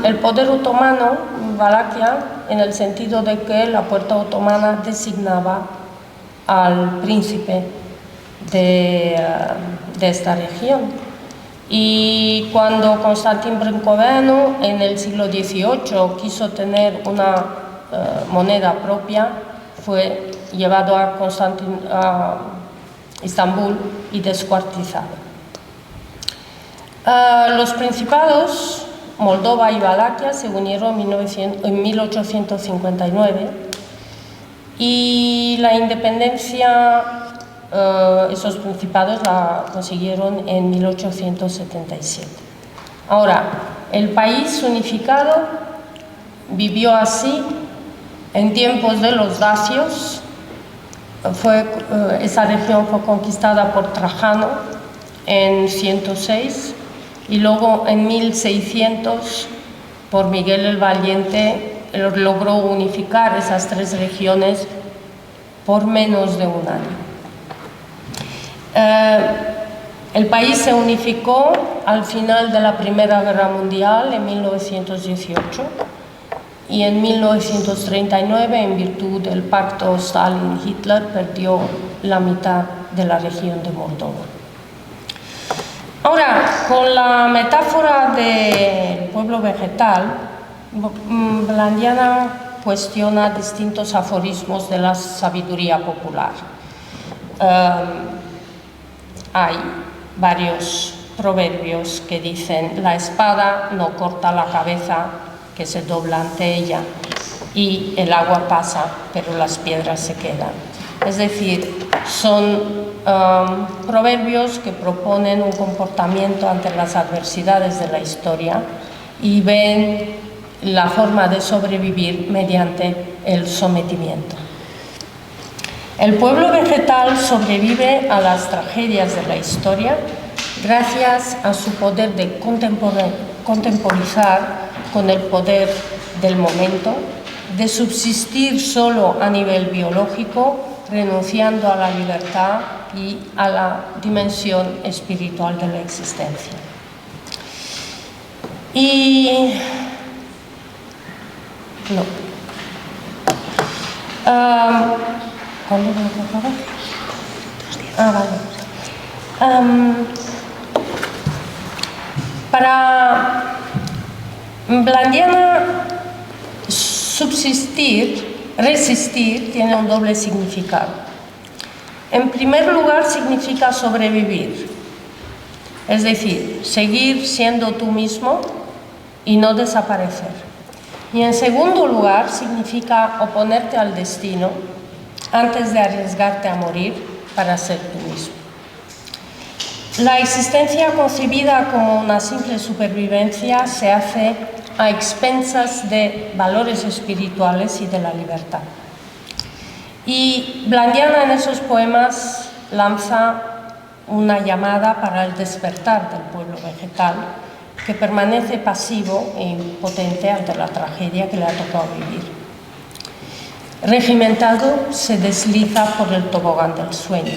Speaker 3: el poder otomano, Valaquia, en el sentido de que la puerta otomana designaba al príncipe de esta región. Y cuando Constantin Brâncoveanu en el siglo XVIII quiso tener una moneda propia, fue llevado a Estambul y descuartizado. Los principados Moldova y Valaquia se unieron en 1859 y la independencia, esos principados la consiguieron en 1877. Ahora, el país unificado vivió así en tiempos de los dacios. Esa región fue conquistada por Trajano en 106 y luego en 1600 por Miguel el Valiente logró unificar esas 3 regiones por menos de un año. El país se unificó al final de la Primera Guerra Mundial en 1918 y en 1939, en virtud del pacto Stalin-Hitler, perdió la mitad de la región de Moldova. Ahora, con la metáfora del pueblo vegetal, Blandiana cuestiona distintos aforismos de la sabiduría popular. Hay varios proverbios que dicen: la espada no corta la cabeza que se dobla ante ella, y el agua pasa, pero las piedras se quedan. Es decir, son proverbios que proponen un comportamiento ante las adversidades de la historia y ven la forma de sobrevivir mediante el sometimiento. El pueblo vegetal sobrevive a las tragedias de la historia gracias a su poder de contemporizar con el poder del momento, de subsistir solo a nivel biológico, renunciando a la libertad y a la dimensión espiritual de la existencia. Y no. ¿Cuándo vamos a acabar? Vale. Para Blandiana, subsistir, resistir, tiene un doble significado. En primer lugar, significa sobrevivir, es decir, seguir siendo tú mismo y no desaparecer. Y en segundo lugar, significa oponerte al destino antes de arriesgarte a morir para ser tú mismo. La existencia concebida como una simple supervivencia se hace a expensas de valores espirituales y de la libertad. Y Blandiana en esos poemas lanza una llamada para el despertar del pueblo vegetal, que permanece pasivo e impotente ante la tragedia que le ha tocado vivir. Regimentado, se desliza por el tobogán del sueño.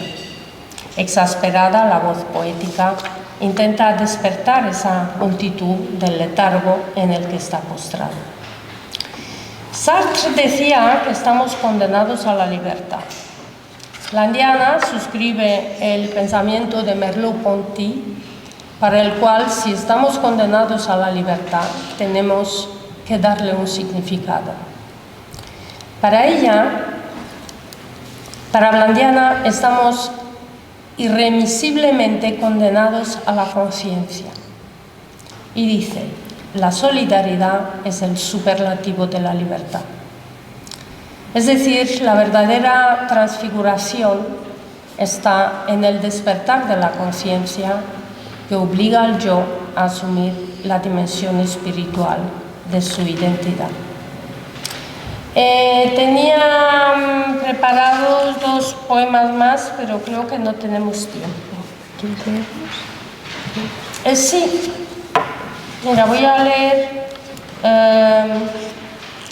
Speaker 3: Exasperada, la voz poética intenta despertar esa multitud del letargo en el que está postrado. Sartre decía que estamos condenados a la libertad. Blandiana suscribe el pensamiento de Merleau-Ponty, para el cual, si estamos condenados a la libertad, tenemos que darle un significado. Para ella, para Blandiana, estamos irremisiblemente condenados a la conciencia. Y dice, la solidaridad es el superlativo de la libertad. Es decir, la verdadera transfiguración está en el despertar de la conciencia que obliga al yo a asumir la dimensión espiritual de su identidad. Tenía preparados 2 poemas más, pero creo que no tenemos tiempo. Sí. Mira, voy a leer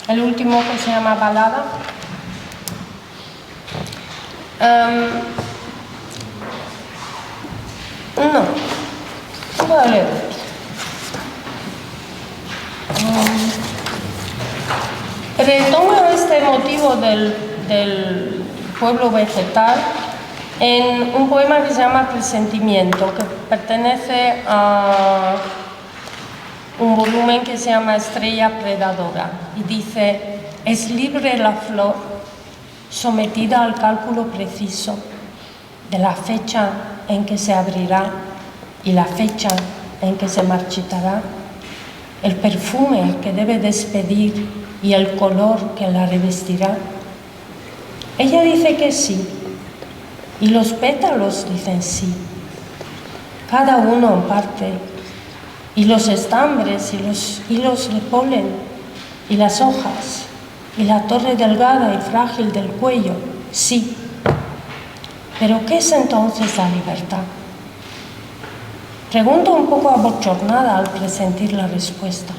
Speaker 3: el último, que se llama Balada. No, voy a leer. Retomo este motivo del pueblo vegetal en un poema que se llama Presentimiento, que pertenece a un volumen que se llama Estrella Predadora, y dice: es libre la flor, sometida al cálculo preciso de la fecha en que se abrirá y la fecha en que se marchitará, el perfume que debe despedir y el color que la revestirá. Ella dice que sí, y los pétalos dicen sí, cada uno en parte, y los estambres y los hilos de polen, y las hojas, y la torre delgada y frágil del cuello, sí. ¿Pero qué es entonces la libertad? Pregunto un poco abochornada al presentir la respuesta.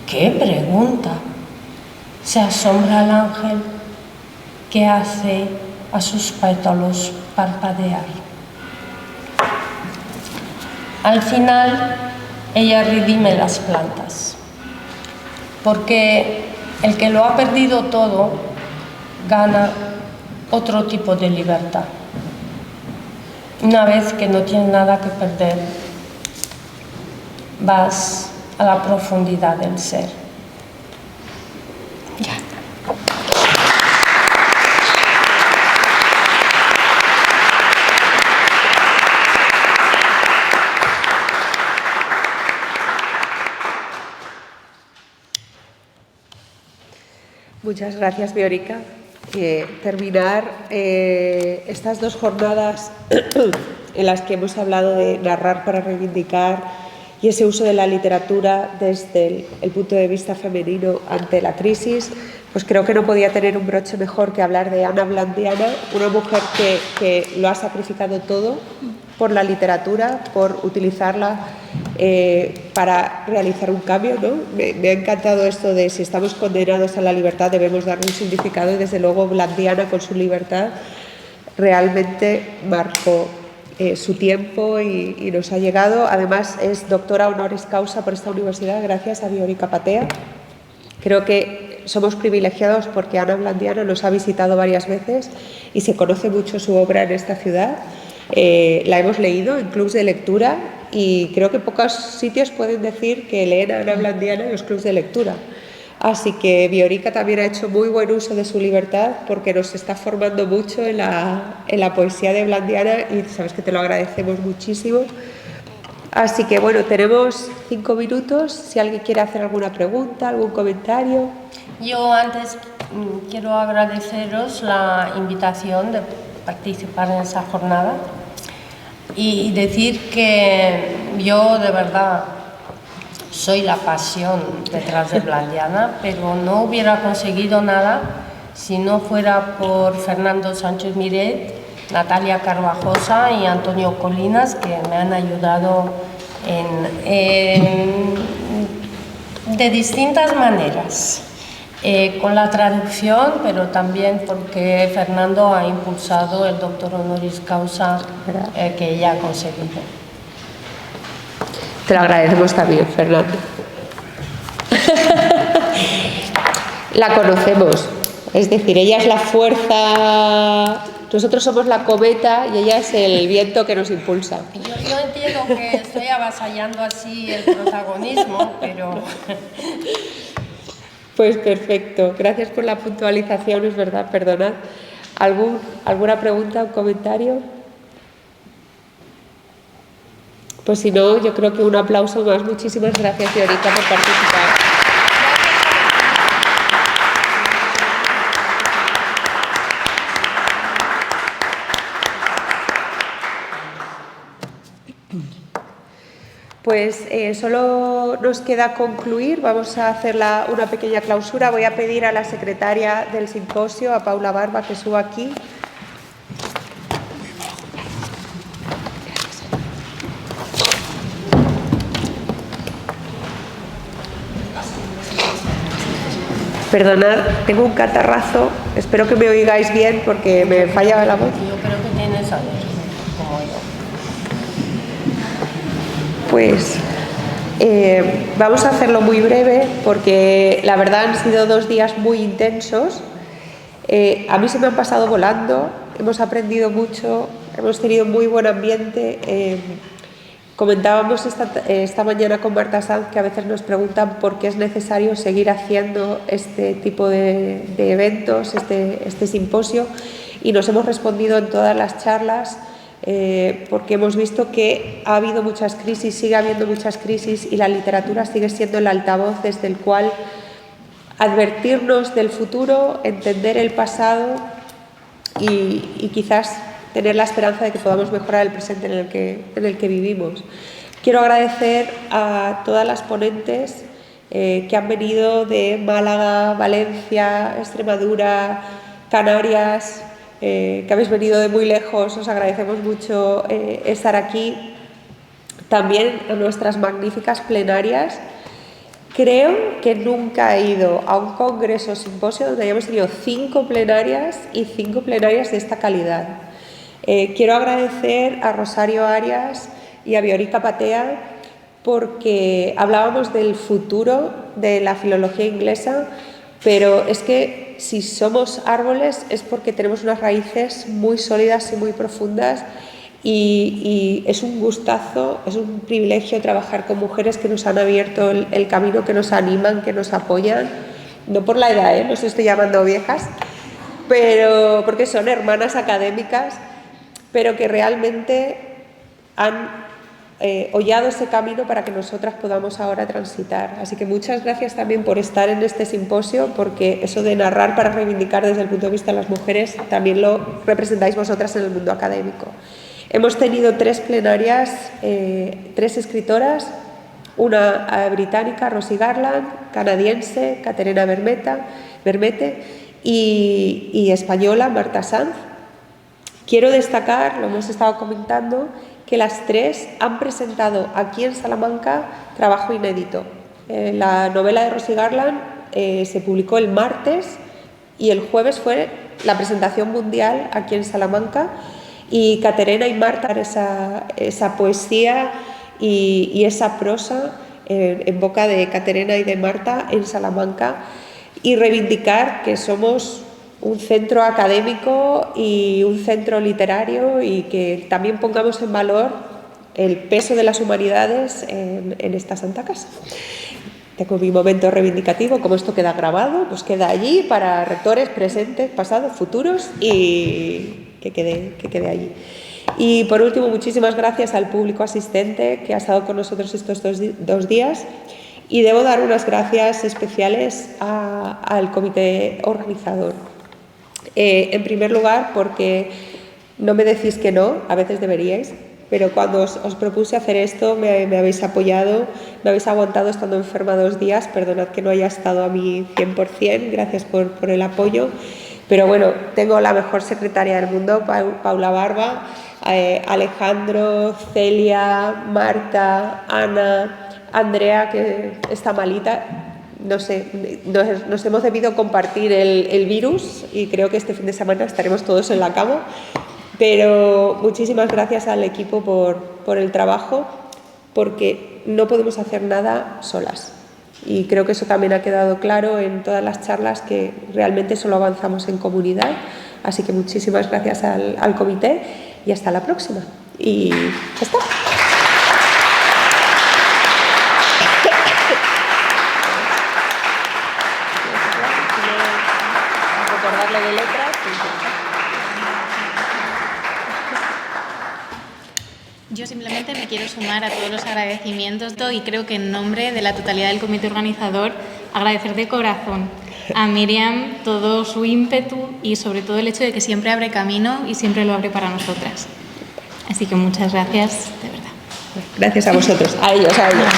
Speaker 3: ¿Qué pregunta? Se asombra el ángel, que hace a sus pétalos parpadear. Al final, ella redime las plantas, porque el que lo ha perdido todo gana otro tipo de libertad. Una vez que no tienes nada que perder, vas a la profundidad del ser. Ya.
Speaker 1: Muchas gracias, Viorica. Terminar estas 2 jornadas en las que hemos hablado de narrar para reivindicar y ese uso de la literatura desde el punto de vista femenino ante la crisis, pues creo que no podía tener un broche mejor que hablar de Ana Blandiana, una mujer que lo ha sacrificado todo por la literatura, por utilizarla para realizar un cambio, ¿no? Me ha encantado esto de si estamos condenados a la libertad debemos darle un significado, y desde luego Blandiana con su libertad realmente marcó su tiempo y nos ha llegado. Además es doctora honoris causa por esta universidad gracias a Viorica Patea. Creo que somos privilegiados porque Ana Blandiana nos ha visitado varias veces y se conoce mucho su obra en esta ciudad. La hemos leído en clubs de lectura y creo que pocos sitios pueden decir que leen a Ana Blandiana en los clubs de lectura. Así que Viorica también ha hecho muy buen uso de su libertad porque nos está formando mucho en la poesía de Blandiana y sabes que te lo agradecemos muchísimo. Así que bueno, tenemos 5 minutos. Si alguien quiere hacer alguna pregunta, algún comentario.
Speaker 3: Yo antes quiero agradeceros la invitación de participar en esa jornada. y decir que yo de verdad soy la pasión detrás de Blandiana, pero no hubiera conseguido nada si no fuera por Fernando Sánchez Miret, Natalia Carvajosa y Antonio Colinas, que me han ayudado de distintas maneras, con la traducción, pero también porque Fernando ha impulsado el doctor honoris causa que ella ha conseguido.
Speaker 1: Te lo agradecemos también, Fernando. La conocemos, es decir, ella es la fuerza, nosotros somos la cometa y ella es el viento que nos impulsa.
Speaker 3: Yo entiendo que estoy avasallando así el protagonismo, pero...
Speaker 1: Pues perfecto, gracias por la puntualización, es verdad, perdonad. ¿Alguna pregunta o comentario? Pues si no, yo creo que un aplauso más. Muchísimas gracias, Viorica, por participar. Pues solo nos queda concluir, vamos a hacer una pequeña clausura. Voy a pedir a la secretaria del simposio, a Paula Barba, que suba aquí. Perdonad, tengo un catarrazo, espero que me oigáis bien porque me falla la voz.
Speaker 3: Yo creo que tienes alergia, como yo.
Speaker 1: Pues vamos a hacerlo muy breve porque la verdad han sido 2 días muy intensos. A mí se me han pasado volando, hemos aprendido mucho, hemos tenido muy buen ambiente. Comentábamos esta mañana con Marta Sanz que a veces nos preguntan por qué es necesario seguir haciendo este tipo de eventos, este simposio, y nos hemos respondido en todas las charlas porque hemos visto que ha habido muchas crisis, sigue habiendo muchas crisis y la literatura sigue siendo el altavoz desde el cual advertirnos del futuro, entender el pasado y quizás tener la esperanza de que podamos mejorar el presente en el que vivimos. Quiero agradecer a todas las ponentes que han venido de Málaga, Valencia, Extremadura, Canarias, que habéis venido de muy lejos, os agradecemos mucho estar aquí. También a nuestras magníficas plenarias. Creo que nunca he ido a un congreso o simposio donde hayamos tenido 5 plenarias y 5 plenarias de esta calidad. Quiero agradecer a Rosario Arias y a Viorica Patea porque hablábamos del futuro de la filología inglesa, pero es que si somos árboles es porque tenemos unas raíces muy sólidas y muy profundas y es un gustazo, es un privilegio trabajar con mujeres que nos han abierto el camino, que nos animan, que nos apoyan, no por la edad, no os estoy llamando viejas, pero porque son hermanas académicas, pero que realmente han hollado ese camino para que nosotras podamos ahora transitar. Así que muchas gracias también por estar en este simposio, porque eso de narrar para reivindicar desde el punto de vista de las mujeres también lo representáis vosotras en el mundo académico. Hemos tenido 3 plenarias, 3 escritoras, una británica, Rosie Garland, canadiense, Caterina Vermette y española, Marta Sanz. Quiero destacar, lo hemos estado comentando, que las 3 han presentado aquí en Salamanca trabajo inédito. La novela de Rosie Garland se publicó el martes y el jueves fue la presentación mundial aquí en Salamanca, y Caterina y Marta, esa poesía y esa prosa en boca de Caterina y de Marta en Salamanca, y reivindicar que somos un centro académico y un centro literario y que también pongamos en valor el peso de las humanidades en esta santa casa. Tengo mi momento reivindicativo, como esto queda grabado, pues queda allí para rectores presentes, pasados, futuros, y que quede allí. Y por último, muchísimas gracias al público asistente que ha estado con nosotros estos 2 días, y debo dar unas gracias especiales al comité organizador. En primer lugar, porque no me decís que no, a veces deberíais, pero cuando os propuse hacer esto me habéis apoyado, me habéis aguantado estando enferma 2 días, perdonad que no haya estado a mi 100%, gracias por el apoyo, pero bueno, tengo la mejor secretaria del mundo, Paula Barba, Alejandro, Celia, Marta, Ana, Andrea, que está malita. No sé, nos hemos debido compartir el virus y creo que este fin de semana estaremos todos en la cama. Pero muchísimas gracias al equipo por el trabajo, porque no podemos hacer nada solas. Y creo que eso también ha quedado claro en todas las charlas, que realmente solo avanzamos en comunidad. Así que muchísimas gracias al comité y hasta la próxima. Y ya está. Recordarlo de letras.
Speaker 4: Yo simplemente me quiero sumar a todos los agradecimientos y creo que en nombre de la totalidad del comité organizador agradecer de corazón a Miriam todo su ímpetu y sobre todo el hecho de que siempre abre camino y siempre lo abre para nosotras. Así que muchas gracias, de verdad.
Speaker 1: Gracias a vosotros, a ellos, a ellos.